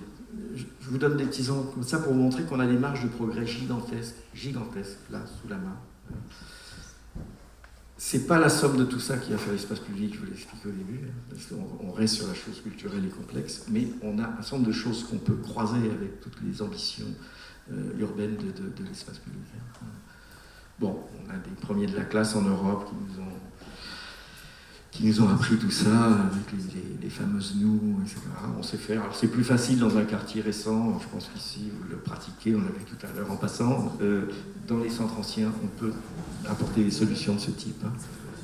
je vous donne des petits exemples comme ça pour vous montrer qu'on a des marges de progrès gigantesques, là, sous la main. C'est pas la somme de tout ça qui a fait l'espace public, je vous l'ai expliqué au début, parce qu'on reste sur la chose culturelle et complexe, mais on a un certain nombre de choses qu'on peut croiser avec toutes les ambitions urbaines de l'espace public. Bon, on a des premiers de la classe en Europe qui nous ont appris tout ça, avec les fameuses nous, etc. On sait faire. Alors c'est plus facile dans un quartier récent, je pense qu'ici vous le pratiquez, on l'a vu tout à l'heure en passant. Dans les centres anciens, on peut apporter des solutions de ce type.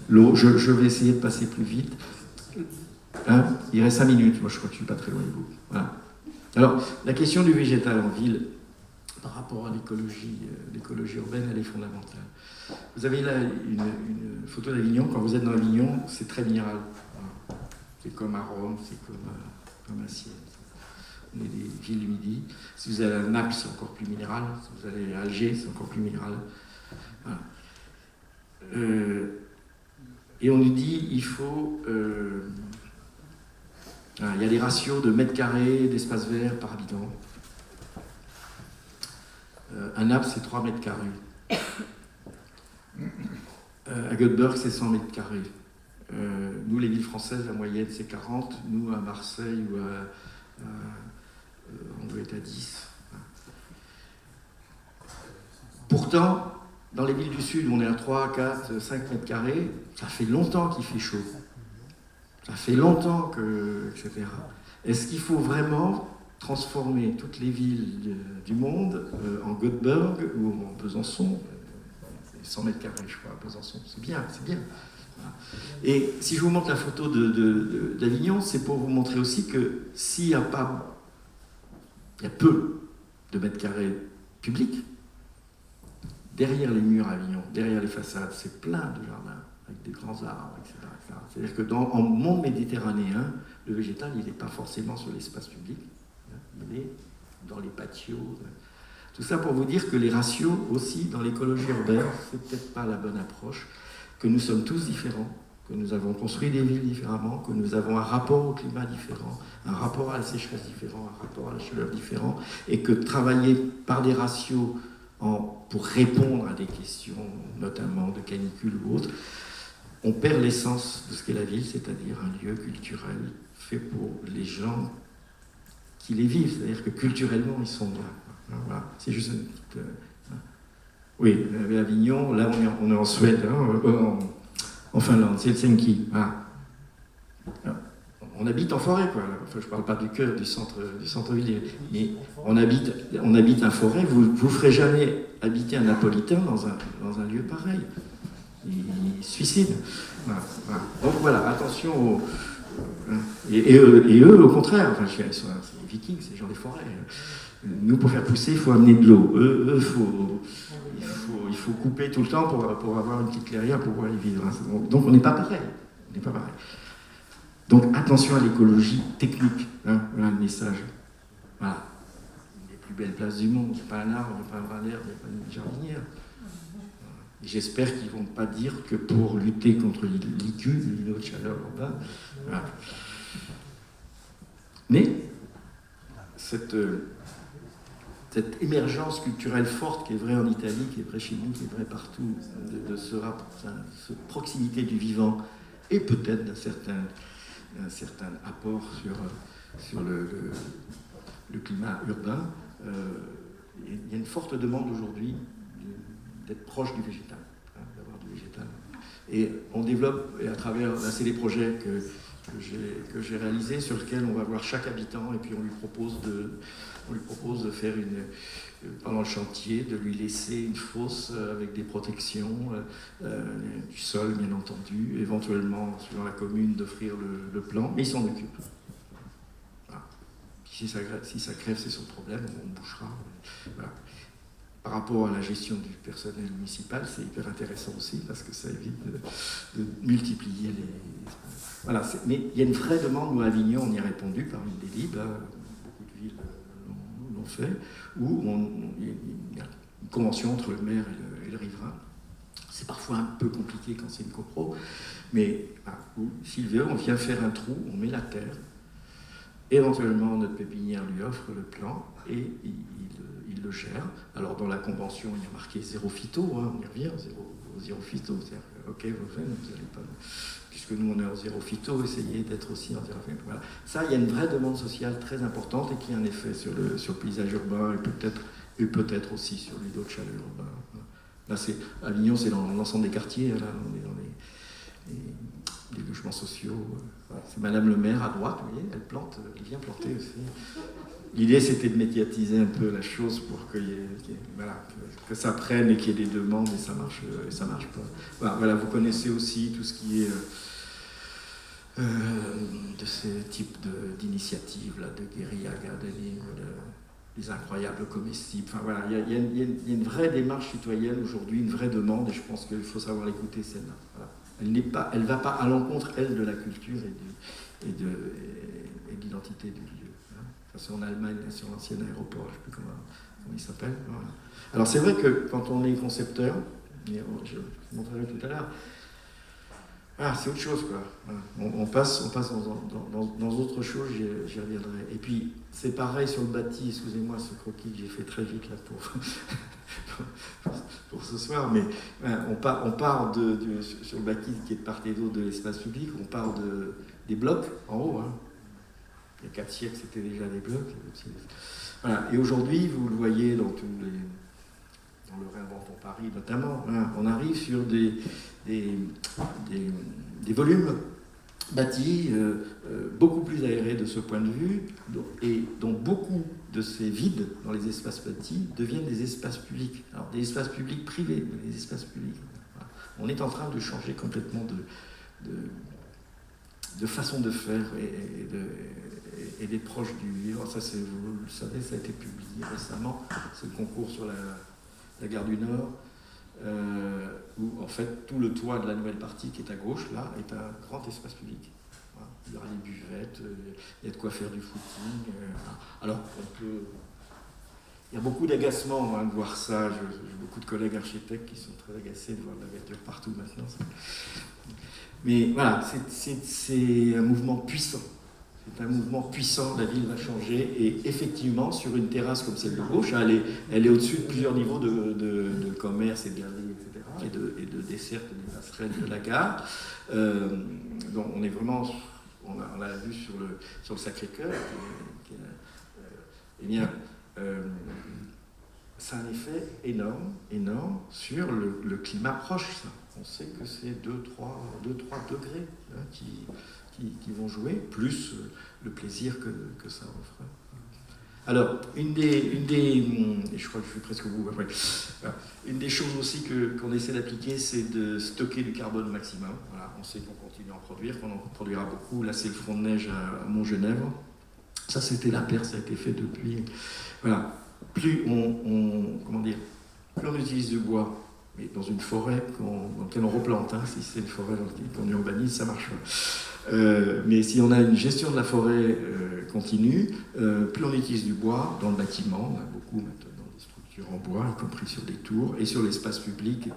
L'eau, je vais essayer de passer plus vite. Il reste 5 minutes, moi je crois que je ne suis pas très loin de vous. Voilà. Alors, la question du végétal en ville, par rapport à l'écologie urbaine, elle est fondamentale. Vous avez là une photo d'Avignon. Quand vous êtes dans Avignon, c'est très minéral. Voilà. C'est comme à Rome, c'est comme à Sienne. On est des villes du Midi. Si vous allez à Naples, c'est encore plus minéral. Si vous allez à Alger, c'est encore plus minéral. Voilà. Et on nous dit il faut... il y a des ratios de mètres carrés d'espace vert par habitant. À Naples, c'est 3 mètres carrés. À Göteborg, c'est 100 mètres carrés. Nous, les villes françaises, la moyenne, c'est 40. Nous, à Marseille ou on doit être à 10. Pourtant, dans les villes du Sud, on est à 3, 4, 5 mètres carrés. Ça fait longtemps qu'il fait chaud. Ça fait longtemps que... etc. Est-ce qu'il faut vraiment transformer toutes les villes du monde en Göteborg ou en Besançon? 100 mètres carrés, je crois, à Besançon. C'est bien, c'est bien. Voilà. Et si je vous montre la photo d'Avignon, c'est pour vous montrer aussi que s'il y a peu de mètres carrés publics, derrière les murs à Avignon, derrière les façades, c'est plein de jardins, avec des grands arbres, etc. C'est-à-dire que en monde méditerranéen, le végétal, il n'est pas forcément sur l'espace public, il est dans les patios. Tout ça pour vous dire que les ratios aussi dans l'écologie urbaine, c'est peut-être pas la bonne approche, que nous sommes tous différents, que nous avons construit des villes différemment, que nous avons un rapport au climat différent, un rapport à la sécheresse différent, un rapport à la chaleur différent, et que travailler par des ratios pour répondre à des questions, notamment de canicule ou autres, on perd l'essence de ce qu'est la ville, c'est-à-dire un lieu culturel fait pour les gens qui les vivent, c'est-à-dire que culturellement ils sont bien. Voilà. C'est juste une petite... Oui, à Avignon, là on est en Suède, en Finlande, c'est Helsinki. Voilà. On habite en forêt, quoi. Enfin, je ne parle pas du cœur, du centre-ville, mais on habite en forêt. Vous ne ferez jamais habiter un Napolitain dans un lieu pareil. Il se suicide. Voilà. Donc voilà, attention aux... Et eux, au contraire, enfin, c'est les Vikings, c'est les gens des forêts. Nous, pour faire pousser, il faut amener de l'eau. Eux, il faut couper tout le temps pour avoir une petite clairière pour pouvoir y vivre. Donc on n'est pas pareil. Donc attention à l'écologie technique. Voilà le message. Voilà. Les plus belles places du monde. Il n'y a pas un arbre, il n'y a pas un brin d'herbe, il n'y a pas une jardinière. Et j'espère qu'ils ne vont pas dire que pour lutter contre l'IQ, l'îlot de chaleur urbain. Voilà. Mais cette émergence culturelle forte qui est vraie en Italie, qui est vraie chez nous, qui est vraie partout, de cette proximité du vivant et peut-être d'un certain apport sur le climat urbain, il y a une forte demande aujourd'hui d'être proche du végétal, d'avoir du végétal. Et on développe, et à travers, là c'est les projets que j'ai réalisés, sur lesquels on va voir chaque habitant et puis on lui propose de faire pendant le chantier, de lui laisser une fosse avec des protections, du sol bien entendu, éventuellement suivant la commune d'offrir le plan, mais il s'en occupe. Voilà. Si ça crève, c'est son problème, on bouchera. Voilà. Par rapport à la gestion du personnel municipal, c'est hyper intéressant aussi parce que ça évite de multiplier les... Voilà, mais il y a une vraie demande, nous à Avignon, on y a répondu par une délib, beaucoup de villes l'ont fait, où il y a une convention entre le maire et le riverain. C'est parfois un peu compliqué quand c'est une copro, mais s'il veut, on vient faire un trou, on met la terre, Éventuellement, notre pépinière lui offre le plan et il le gère. Alors, dans la convention, il y a marqué zéro phyto, hein, on y revient, zéro phyto. C'est-à-dire que, ok, vous n'allez pas. Puisque nous, on est en zéro phyto, essayez d'être aussi en zéro phyto. Voilà. Ça, il y a une vraie demande sociale très importante et qui a un effet sur le paysage urbain et peut-être aussi sur l'îlot de chaleur urbain. Là, à Avignon, c'est dans l'ensemble des quartiers. Là, on est dans les logements sociaux. Voilà. C'est Madame le maire à droite, vous voyez, elle vient planter aussi. L'idée, c'était de médiatiser un peu la chose pour que ça prenne et qu'il y ait des demandes et ça marche pas. Voilà, vous connaissez aussi tout ce qui est de ce type d'initiatives, de guérilla gardening, les incroyables comestibles. Enfin voilà, il y a une vraie démarche citoyenne aujourd'hui, une vraie demande, et je pense qu'il faut savoir l'écouter celle-là. Voilà. Elle ne va pas à l'encontre, elle, de la culture et de l'identité du lieu. C'est en Allemagne, sur l'ancien aéroport, je ne sais plus comment il s'appelle. Voilà. Alors c'est vrai que quand on est concepteur, je vous montrerai tout à l'heure, c'est autre chose, quoi. Voilà. On passe dans autre chose, j'y reviendrai. Et puis c'est pareil sur le bâti, excusez-moi ce croquis que j'ai fait très vite là pour ce soir, mais on part sur le bâti qui est de part et d'autre de l'espace public, on part des blocs en haut. Hein. Il y a 4 siècles, c'était déjà des blocs. Voilà. Et aujourd'hui, vous le voyez dans le Réinventons Paris notamment, hein, on arrive sur des volumes bâtis beaucoup plus aérés de ce point de vue, et dont beaucoup de ces vides dans les espaces bâtis deviennent des espaces publics. Alors des espaces publics privés, mais des espaces publics. Voilà. On est en train de changer complètement de façon de faire et des proches du vivre. Ça, vous le savez, ça a été publié récemment. C'est le concours sur la gare du Nord, où en fait tout le toit de la nouvelle partie qui est à gauche, là, est un grand espace public. Voilà. Il y aura des buvettes, il y a de quoi faire du footing. Alors, il y a beaucoup d'agacement de voir ça. J'ai beaucoup de collègues architectes qui sont très agacés de voir de la verdure partout maintenant. Mais voilà, c'est un mouvement puissant. C'est un mouvement puissant, la ville va changer, et effectivement, sur une terrasse comme celle de gauche, elle est au-dessus de plusieurs niveaux de commerce et de galeries, etc., et de dessert des passerelles de la gare. Donc on est vraiment, on l'a vu sur le Sacré-Cœur, eh bien, ça a un effet énorme sur le climat proche, ça. On sait que c'est 2-3 degrés qui vont jouer, plus le plaisir que ça offre. Alors, et je crois que je suis presque au bout, ouais. Une des choses aussi qu'on essaie d'appliquer, c'est de stocker du carbone maximum. Voilà, on sait qu'on continue à en produire, qu'on en produira beaucoup. Là, c'est le front de neige à Montgenèvre. Ça, c'était la Perse, ça a été fait depuis. Voilà. Plus on utilise du bois, mais dans une forêt dans laquelle on replante, hein, si c'est une forêt qu'on urbanise, ça marche pas. Mais si on a une gestion de la forêt continue, plus on utilise du bois dans le bâtiment, on a beaucoup maintenant des structures en bois, y compris sur des tours, et sur l'espace public, et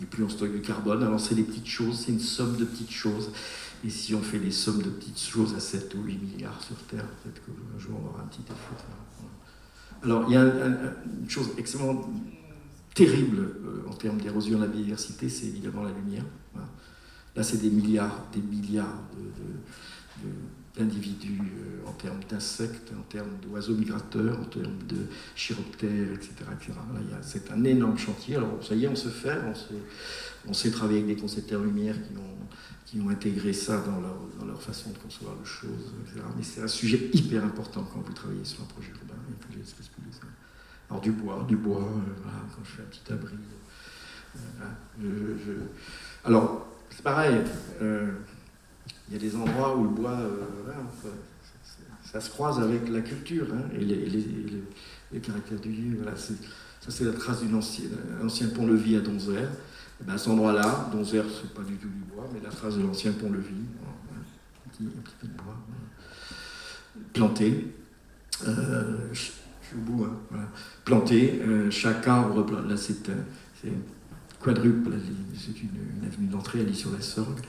plus on stocke du carbone. Alors c'est des petites choses, c'est une somme de petites choses. Et si on fait des sommes de petites choses à 7 ou 8 milliards sur Terre, peut-être qu'un jour on aura un petit effet. Alors il y a une chose extrêmement terrible en termes d'érosion de la biodiversité, c'est évidemment la lumière. Voilà. Là, c'est des milliards d'individus en termes d'insectes, en termes d'oiseaux migrateurs, en termes de chiroptères, etc. Là, c'est un énorme chantier. Alors, ça y est, on se fait, on sait travailler avec des concepteurs lumière qui ont intégré ça dans leur façon de concevoir les choses, etc. Mais c'est un sujet hyper important quand vous travaillez sur un projet urbain, un projet d'espace public. Alors, du bois, voilà, quand je fais un petit abri. Alors, c'est pareil, il y a des endroits où le bois, ça se croise avec la culture, hein, et les caractères du lieu. Voilà, ça, c'est la trace d'un ancien pont-levis à Donzère. Et ben à cet endroit-là, Donzère, c'est pas du tout du bois, mais la trace de l'ancien pont-levis, un petit peu de bois, planté. Je suis au bout, hein, voilà. Planté, chaque arbre, là c'est quadruple, c'est une avenue d'entrée, elle est sur la Sorgue.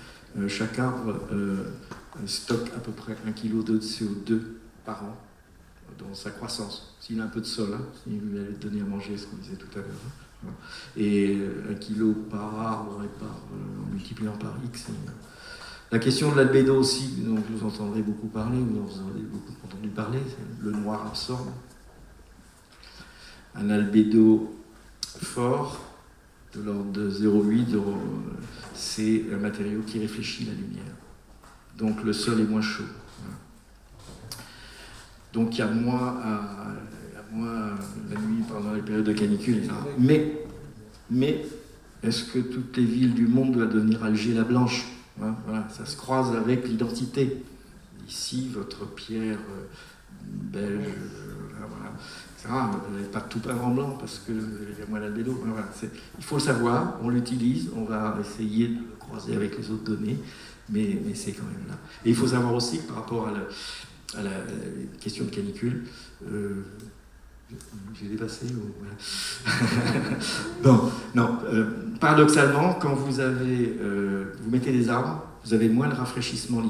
Chaque arbre stocke à peu près 1 kg de CO2 par an dans sa croissance. S'il a un peu de sol, s'il lui allait donner à manger, ce qu'on disait tout à l'heure. Voilà. Et 1 kg par arbre et en multipliant par X. La question de l'albédo aussi, dont vous entendrez beaucoup parler, ou dont vous avez beaucoup entendu parler, c'est le noir absorbe. Un albédo fort, de l'ordre de 0,8, c'est un matériau qui réfléchit la lumière. Donc le sol est moins chaud. Donc il y a moins la nuit pendant les périodes de canicule, etc. Mais est-ce que toutes les villes du monde doivent devenir Alger-la-Blanche? Voilà, ça se croise avec l'identité. Ici, votre pierre belge, voilà, etc. Vous n'avez pas tout peindre en blanc parce qu'il y a moins d'albédo. Voilà, il faut le savoir, on l'utilise, on va essayer de le croiser avec les autres données, mais c'est quand même là. Et il faut savoir aussi que par rapport à la question de canicule, j'ai dépassé voilà. Non, paradoxalement, quand vous mettez des arbres, vous avez moins de rafraîchissement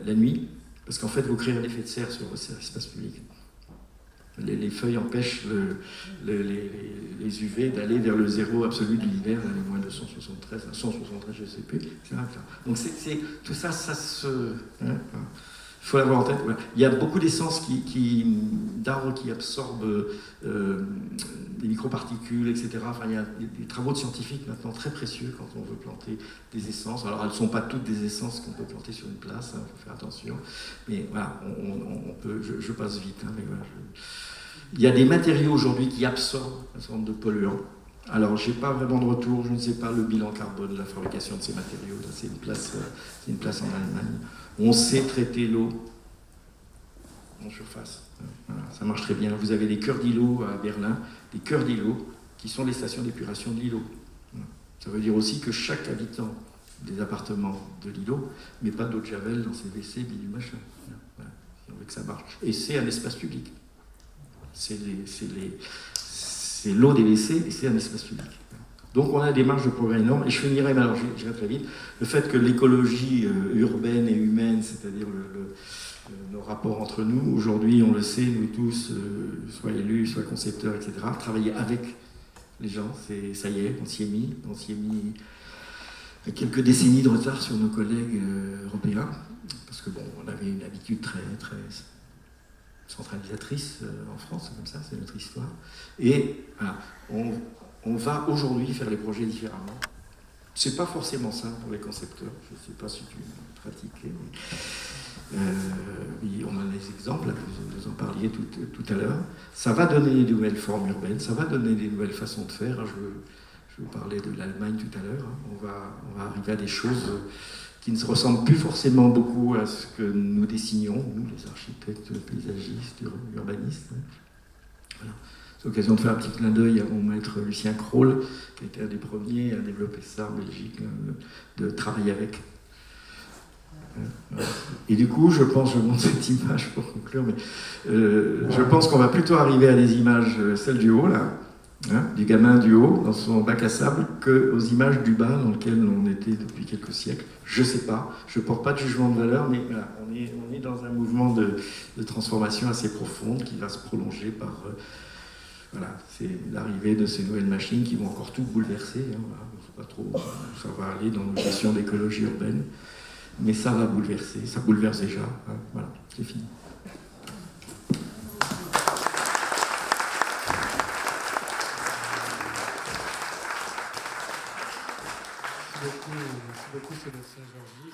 la nuit, parce qu'en fait, vous créez un effet de serre sur l'espace public. Les feuilles empêchent les UV d'aller vers le zéro absolu de l'hiver, les moins de 173, je ne sais plus. Donc tout ça, il faut l'avoir en tête. Ouais. Il y a beaucoup d'essences d'arbres qui absorbent des microparticules, etc. Enfin, il y a des travaux de scientifiques maintenant très précieux quand on veut planter des essences. Alors, elles ne sont pas toutes des essences qu'on peut planter sur une place, il faut faire attention. Mais voilà, on peut, je passe vite. Mais voilà, il y a des matériaux aujourd'hui qui absorbent un certain nombre de polluants. Alors, je n'ai pas vraiment de retour, je ne sais pas le bilan carbone de la fabrication de ces matériaux. C'est une place en Allemagne. On sait traiter l'eau en surface. Voilà, ça marche très bien. Vous avez des cœurs d'îlots à Berlin, des cœurs d'îlots qui sont les stations d'épuration de l'îlot. Ça veut dire aussi que chaque habitant des appartements de l'îlot ne met pas d'eau de javel dans ses WC, du machin. Voilà, si on veut que ça marche. Et c'est un espace public. C'est l'eau des WC et c'est un espace public. Donc on a des marges de progrès énormes, et je finirai, mais alors j'irai très vite, le fait que l'écologie urbaine et humaine, c'est-à-dire nos rapports entre nous, aujourd'hui on le sait, nous tous, soit élus, soit concepteurs, etc., travailler avec les gens, ça y est, on s'y est mis quelques décennies de retard sur nos collègues européens, parce que bon, on avait une habitude très, très centralisatrice en France, comme ça, c'est notre histoire, et voilà, on va aujourd'hui faire les projets différemment. C'est pas forcément ça pour les concepteurs, je ne sais pas si tu pratiquais, mais on a des exemples, là, vous en parliez tout à l'heure. Ça va donner des nouvelles formes urbaines, ça va donner des nouvelles façons de faire. Je vous parlais de l'Allemagne tout à l'heure. On va arriver à des choses qui ne se ressemblent plus forcément beaucoup à ce que nous dessinions, nous, les architectes, paysagistes, urbanistes. Voilà. C'est l'occasion de faire un petit clin d'œil à mon maître Lucien Kroll, qui a été un des premiers à développer ça en Belgique, de travailler avec. Et du coup, je montre cette image pour conclure, mais je pense qu'on va plutôt arriver à des images, celles du haut, là, du gamin du haut, dans son bac à sable, qu'aux images du bas, dans lesquelles on était depuis quelques siècles. Je ne sais pas, je ne porte pas de jugement de valeur, mais voilà, on est dans un mouvement de transformation assez profonde qui va se prolonger par... Voilà, c'est l'arrivée de ces nouvelles machines qui vont encore tout bouleverser. Voilà, on ne sait pas trop où ça va aller dans nos questions d'écologie urbaine, mais ça va bouleverser, ça bouleverse déjà. Voilà, c'est fini. Merci beaucoup, Sébastien Georgis.